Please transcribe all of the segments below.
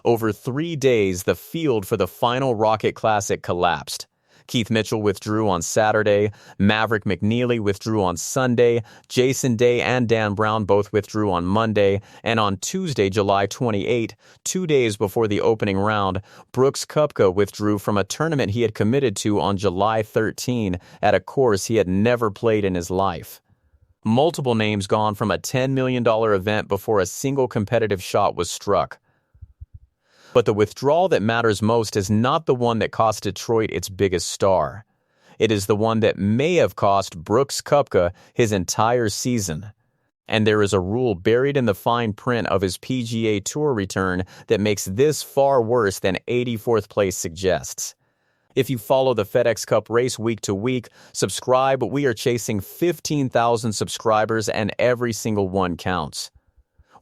Over 3 days, the field for the final Rocket Classic collapsed. Keith Mitchell withdrew on Saturday, Maverick McNealy withdrew on Sunday, Jason Day and Dan Brown both withdrew on Monday, and on Tuesday, July 28, 2 days before the opening round, Brooks Koepka withdrew from a tournament he had committed to on July 13 at a course he had never played in his life. Multiple names gone from a $10 million event before a single competitive shot was struck. But the withdrawal that matters most is not the one that cost Detroit its biggest star. It is the one that may have cost Brooks Koepka his entire season. And there is a rule buried in the fine print of his PGA Tour return that makes this far worse than 84th place suggests. If you follow the FedEx Cup race week to week, subscribe. We are chasing 15,000 subscribers and every single one counts.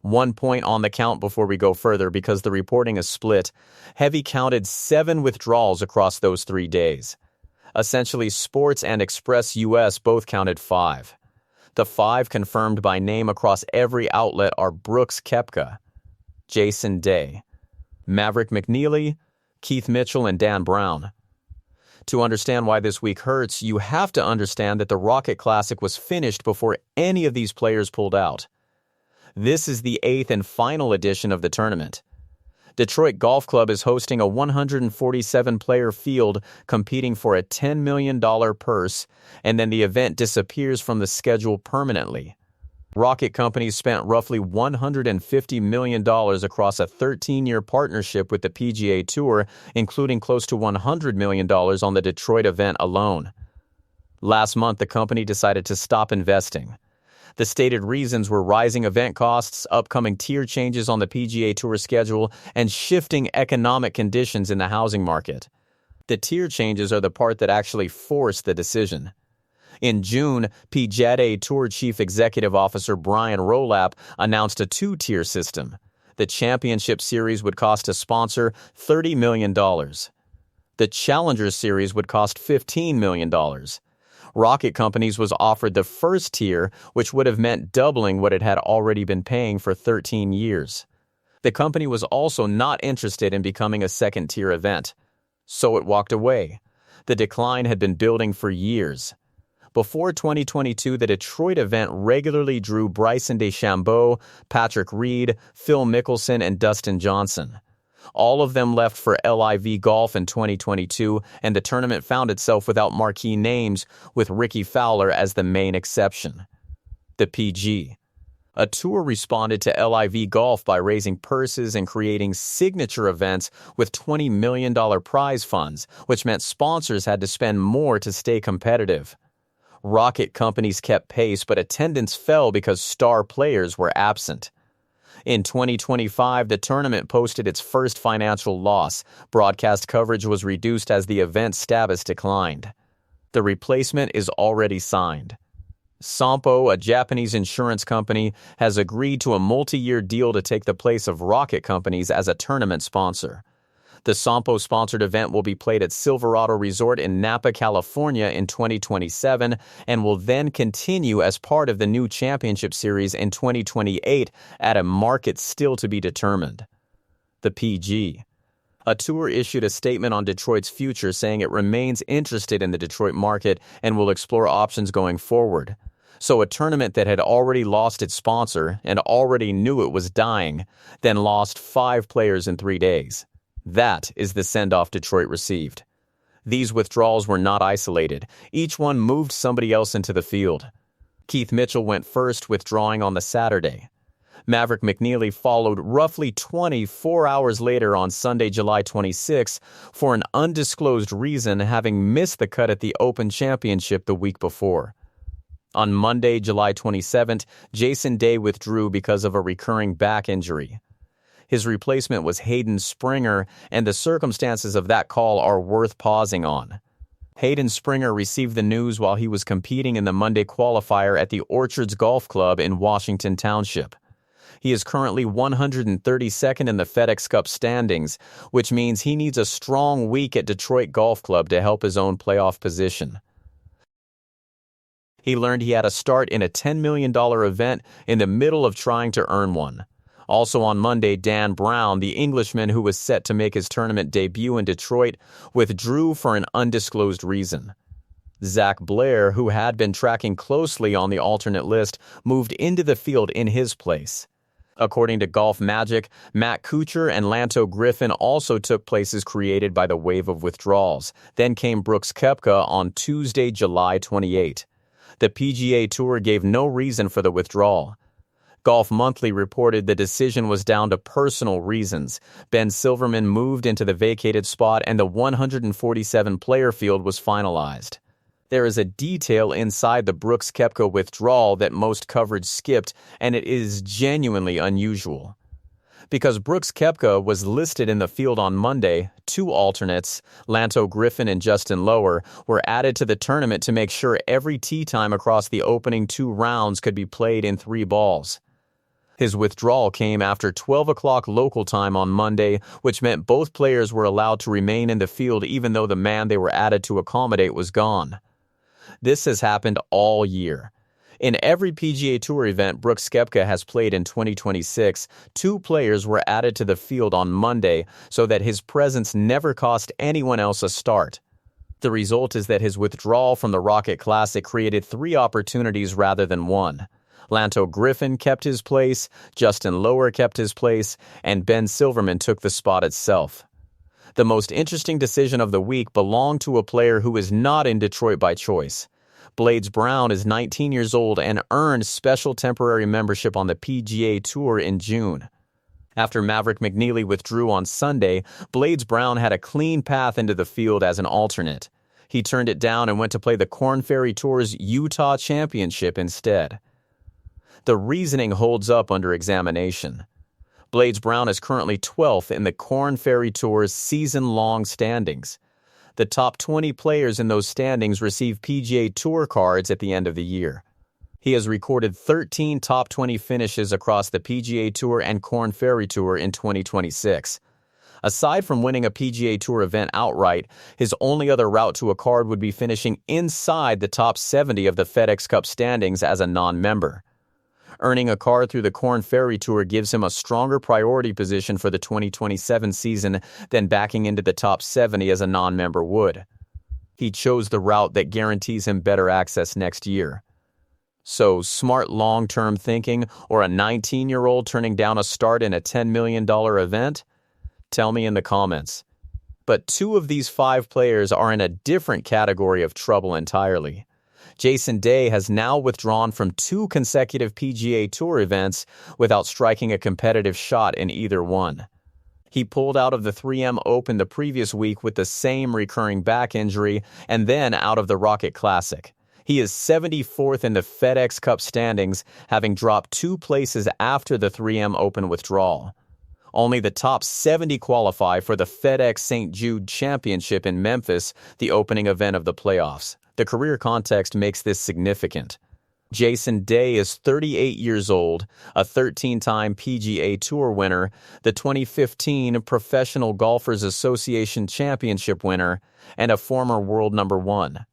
1 point on the count before we go further because the reporting is split. Heavy counted 7 withdrawals across those 3 days. Essentially, Sports and Express US both counted 5. The 5 confirmed by name across every outlet are Brooks Koepka, Jason Day, Maverick McNealy, Keith Mitchell, and Dan Brown. To understand why this week hurts, you have to understand that the Rocket Classic was finished before any of these players pulled out. This is the 8th and final edition of the tournament. Detroit Golf Club is hosting a 147-player field competing for a $10 million purse, and then the event disappears from the schedule permanently. Rocket companies spent roughly $150 million across a 13-year partnership with the PGA Tour, including close to $100 million on the Detroit event alone. Last month, the company decided to stop investing. The stated reasons were rising event costs, upcoming tier changes on the PGA Tour schedule, and shifting economic conditions in the housing market. The tier changes are the part that actually forced the decision. In June, PGA Tour Chief Executive Officer Brian Rowlap announced a 2-tier system. The Championship Series would cost a sponsor $30 million. The Challenger Series would cost $15 million. Rocket Companies was offered the first tier, which would have meant doubling what it had already been paying for 13 years. The company was also not interested in becoming a second-tier event, so it walked away. The decline had been building for years. Before 2022, the Detroit event regularly drew Bryson DeChambeau, Patrick Reed, Phil Mickelson, and Dustin Johnson. All of them left for LIV Golf in 2022, and the tournament found itself without marquee names, with Ricky Fowler as the main exception. The PG. A tour responded to LIV Golf by raising purses and creating signature events with $20 million prize funds, which meant sponsors had to spend more to stay competitive. Rocket companies kept pace, but attendance fell because star players were absent. In 2025, the tournament posted its first financial loss. Broadcast coverage was reduced as the event's status declined. The replacement is already signed. Sompo, a Japanese insurance company, has agreed to a multi-year deal to take the place of Rocket Companies as a tournament sponsor. The Sompo-sponsored event will be played at Silverado Resort in Napa, California in 2027 and will then continue as part of the new Championship Series in 2028 at a market still to be determined. The PG. A tour issued a statement on Detroit's future saying it remains interested in the Detroit market and will explore options going forward. So a tournament that had already lost its sponsor and already knew it was dying, then lost 5 players in 3 days. That is the send-off Detroit received. These withdrawals were not isolated. Each one moved somebody else into the field. Keith Mitchell went first, withdrawing on the Saturday. Maverick McNealy followed roughly 24 hours later on Sunday, July 26, for an undisclosed reason, having missed the cut at the Open Championship the week before. On Monday, July 27th, Jason Day withdrew because of a recurring back injury. His replacement was Hayden Springer, and the circumstances of that call are worth pausing on. Hayden Springer received the news while he was competing in the Monday qualifier at the Orchards Golf Club in Washington Township. He is currently 132nd in the FedEx Cup standings, which means he needs a strong week at Detroit Golf Club to help his own playoff position. He learned he had a start in a $10 million event in the middle of trying to earn one. Also on Monday, Dan Brown, the Englishman who was set to make his tournament debut in Detroit, withdrew for an undisclosed reason. Zach Blair, who had been tracking closely on the alternate list, moved into the field in his place. According to Golf Magic, Matt Kuchar and Lanto Griffin also took places created by the wave of withdrawals. Then came Brooks Koepka on Tuesday, July 28. The PGA Tour gave no reason for the withdrawal. Golf Monthly reported the decision was down to personal reasons. Ben Silverman moved into the vacated spot and the 147-player field was finalized. There is a detail inside the Brooks Koepka withdrawal that most coverage skipped, and it is genuinely unusual. Because Brooks Koepka was listed in the field on Monday, two alternates, Lanto Griffin and Justin Lower, were added to the tournament to make sure every tee time across the opening 2 rounds could be played in 3 balls. His withdrawal came after 12 o'clock local time on Monday, which meant both players were allowed to remain in the field even though the man they were added to accommodate was gone. This has happened all year. In every PGA Tour event Brooks Koepka has played in 2026, 2 players were added to the field on Monday so that his presence never cost anyone else a start. The result is that his withdrawal from the Rocket Classic created 3 opportunities rather than 1. Lanto Griffin kept his place, Justin Lower kept his place, and Ben Silverman took the spot itself. The most interesting decision of the week belonged to a player who is not in Detroit by choice. Blades Brown is 19 years old and earned special temporary membership on the PGA Tour in June. After Maverick McNealy withdrew on Sunday, Blades Brown had a clean path into the field as an alternate. He turned it down and went to play the Korn Ferry Tour's Utah Championship instead. The reasoning holds up under examination. Blades Brown is currently 12th in the Korn Ferry Tour's season-long standings. The top 20 players in those standings receive PGA Tour cards at the end of the year. He has recorded 13 top 20 finishes across the PGA Tour and Korn Ferry Tour in 2026. Aside from winning a PGA Tour event outright, his only other route to a card would be finishing inside the top 70 of the FedEx Cup standings as a non-member. Earning a card through the Korn Ferry Tour gives him a stronger priority position for the 2027 season than backing into the top 70 as a non-member would. He chose the route that guarantees him better access next year. So, smart long-term thinking or a 19-year-old turning down a start in a $10 million event? Tell me in the comments. But 2 of these 5 players are in a different category of trouble entirely. Jason Day has now withdrawn from 2 consecutive PGA Tour events without striking a competitive shot in either one. He pulled out of the 3M Open the previous week with the same recurring back injury and then out of the Rocket Classic. He is 74th in the FedEx Cup standings, having dropped 2 places after the 3M Open withdrawal. Only the top 70 qualify for the FedEx St. Jude Championship in Memphis, the opening event of the playoffs. The career context makes this significant. Jason Day is 38 years old, a 13-time PGA Tour winner, the 2015 Professional Golfers Association Championship winner, and a former world number 1.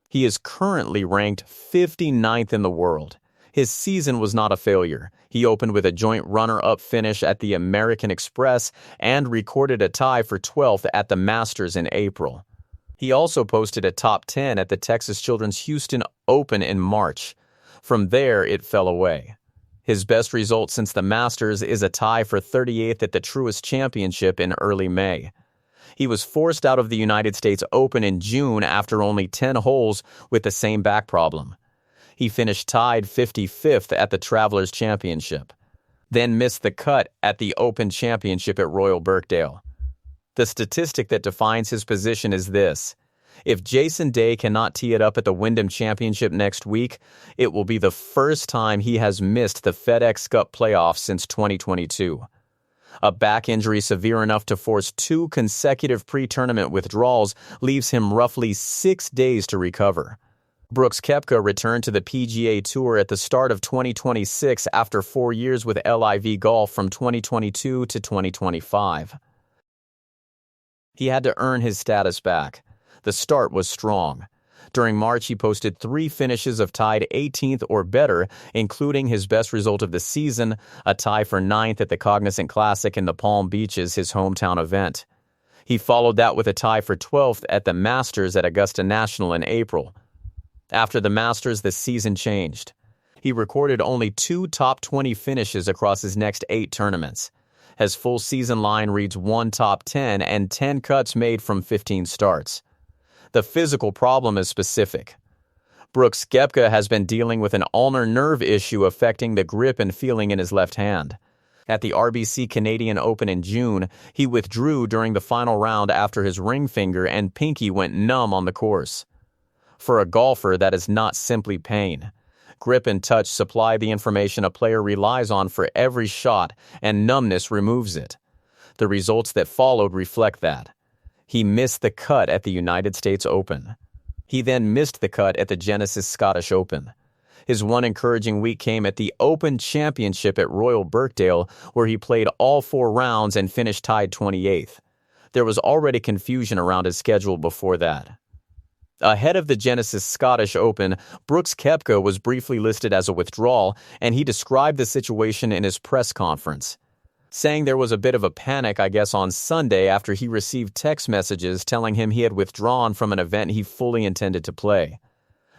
He is currently ranked 59th in the world. His season was not a failure. He opened with a joint runner-up finish at the American Express and recorded a tie for 12th at the Masters in April. He also posted a top 10 at the Texas Children's Houston Open in March. From there, it fell away. His best result since the Masters is a tie for 38th at the Truist Championship in early May. He was forced out of the United States Open in June after only 10 holes with the same back problem. He finished tied 55th at the Travelers Championship, then missed the cut at the Open Championship at Royal Birkdale. The statistic that defines his position is this: if Jason Day cannot tee it up at the Wyndham Championship next week, it will be the first time he has missed the FedEx Cup playoffs since 2022. A back injury severe enough to force 2 consecutive pre-tournament withdrawals leaves him roughly 6 days to recover. Brooks Koepka returned to the PGA Tour at the start of 2026 after 4 years with LIV Golf from 2022 to 2025. He had to earn his status back. The start was strong. During March, he posted 3 finishes of tied 18th or better, including his best result of the season, a tie for 9th at the Cognizant Classic in the Palm Beaches, his hometown event. He followed that with a tie for 12th at the Masters at Augusta National in April. After the Masters, the season changed. He recorded only 2 top 20 finishes across his next 8 tournaments. His full season line reads 1 top 10 and 10 cuts made from 15 starts. The physical problem is specific. Brooks Koepka has been dealing with an ulnar nerve issue affecting the grip and feeling in his left hand. At the RBC Canadian Open in June, he withdrew during the final round after his ring finger and pinky went numb on the course. For a golfer, that is not simply pain. Grip and touch supply the information a player relies on for every shot, and numbness removes it. The results that followed reflect that. He missed the cut at the United States Open. He then missed the cut at the Genesis Scottish Open. His one encouraging week came at the Open Championship at Royal Birkdale, where he played all 4 rounds and finished tied 28th. There was already confusion around his schedule before that. Ahead of the Genesis Scottish Open, Brooks Koepka was briefly listed as a withdrawal, and he described the situation in his press conference, saying there was a bit of a panic, I guess, on Sunday after he received text messages telling him he had withdrawn from an event he fully intended to play.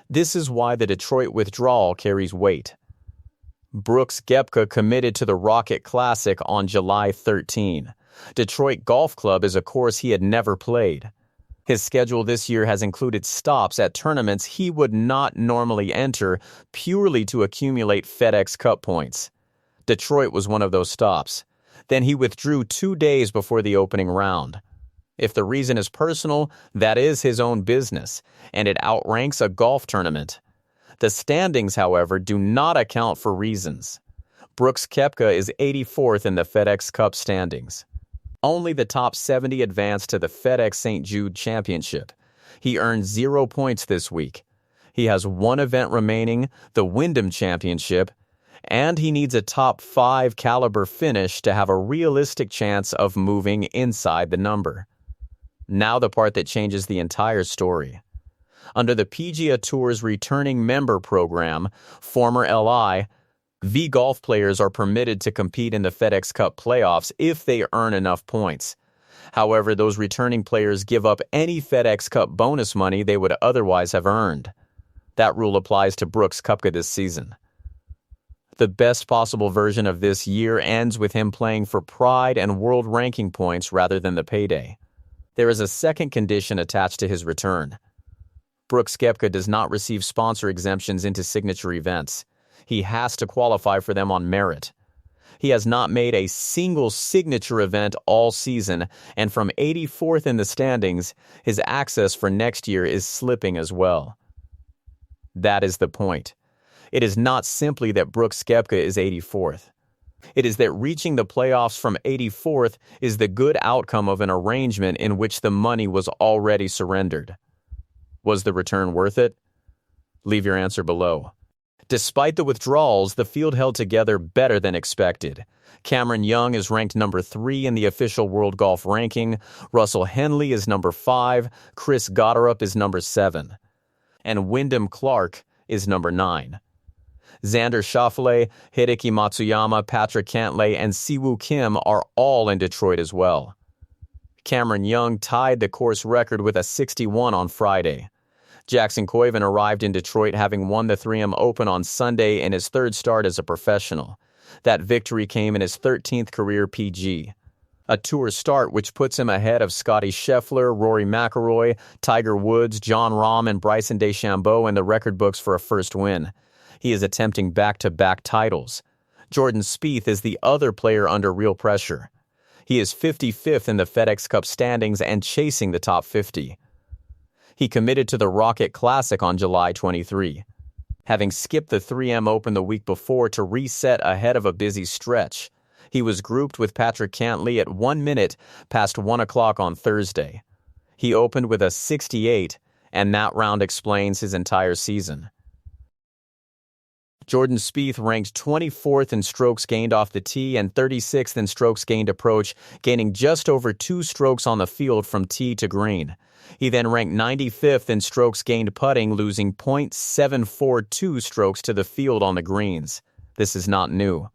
This is why the Detroit withdrawal carries weight. Brooks Koepka committed to the Rocket Classic on July 13. Detroit Golf Club is a course he had never played. His schedule this year has included stops at tournaments he would not normally enter purely to accumulate FedEx Cup points. Detroit was one of those stops. Then he withdrew 2 days before the opening round. If the reason is personal, that is his own business, and it outranks a golf tournament. The standings, however, do not account for reasons. Brooks Koepka is 84th in the FedEx Cup standings. Only the top 70 advance to the FedEx St. Jude Championship. He earned 0 points this week. He has 1 event remaining, the Wyndham Championship, and he needs a top 5 caliber finish to have a realistic chance of moving inside the number. Now the part that changes the entire story. Under the PGA Tour's returning member program, former LI, V Golf players are permitted to compete in the FedEx Cup playoffs if they earn enough points. However, those returning players give up any FedEx Cup bonus money they would otherwise have earned. That rule applies to Brooks Koepka this season. The best possible version of this year ends with him playing for pride and world ranking points rather than the payday. There is a second condition attached to his return. Brooks Koepka does not receive sponsor exemptions into signature events. He has to qualify for them on merit. He has not made a single signature event all season, and from 84th in the standings, his access for next year is slipping as well. That is the point. It is not simply that Brooks Koepka is 84th. It is that reaching the playoffs from 84th is the good outcome of an arrangement in which the money was already surrendered. Was the return worth it? Leave your answer below. Despite the withdrawals, the field held together better than expected. Cameron Young is ranked number 3 in the official World Golf Ranking, Russell Henley is number 5, Chris Gotterup is number 7, and Wyndham Clark is number 9. Xander Schauffele, Hideki Matsuyama, Patrick Cantlay, and Siwoo Kim are all in Detroit as well. Cameron Young tied the course record with a 61 on Friday. Jackson Koivin arrived in Detroit having won the 3M Open on Sunday in his 3rd start as a professional. That victory came in his 13th career PG. A tour start which puts him ahead of Scotty Scheffler, Rory McIlroy, Tiger Woods, Jon Rahm, and Bryson DeChambeau in the record books for a first win. He is attempting back-to-back titles. Jordan Spieth is the other player under real pressure. He is 55th in the FedEx Cup standings and chasing the top 50. He committed to the Rocket Classic on July 23, having skipped the 3M Open the week before to reset ahead of a busy stretch. He was grouped with Patrick Cantlay at 1 minute past 1 o'clock on Thursday. He opened with a 68, and that round explains his entire season. Jordan Spieth ranked 24th in strokes gained off the tee and 36th in strokes gained approach, gaining just over 2 strokes on the field from tee to green. He then ranked 95th in strokes gained putting, losing .742 strokes to the field on the greens. This is not new.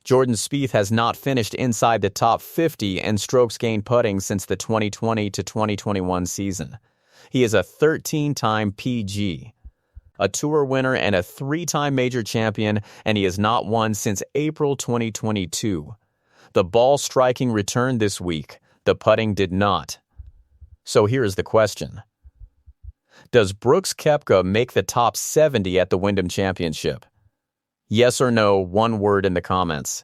Jordan Spieth has not finished inside the top 50 in strokes gained putting since the 2020 to 2021 season. He is a 13-time PG, a Tour winner and a 3-time major champion, and he has not won since April 2022. The ball striking returned this week. The putting did not. So here is the question. Does Brooks Koepka make the top 70 at the Wyndham Championship? Yes or no, one word in the comments.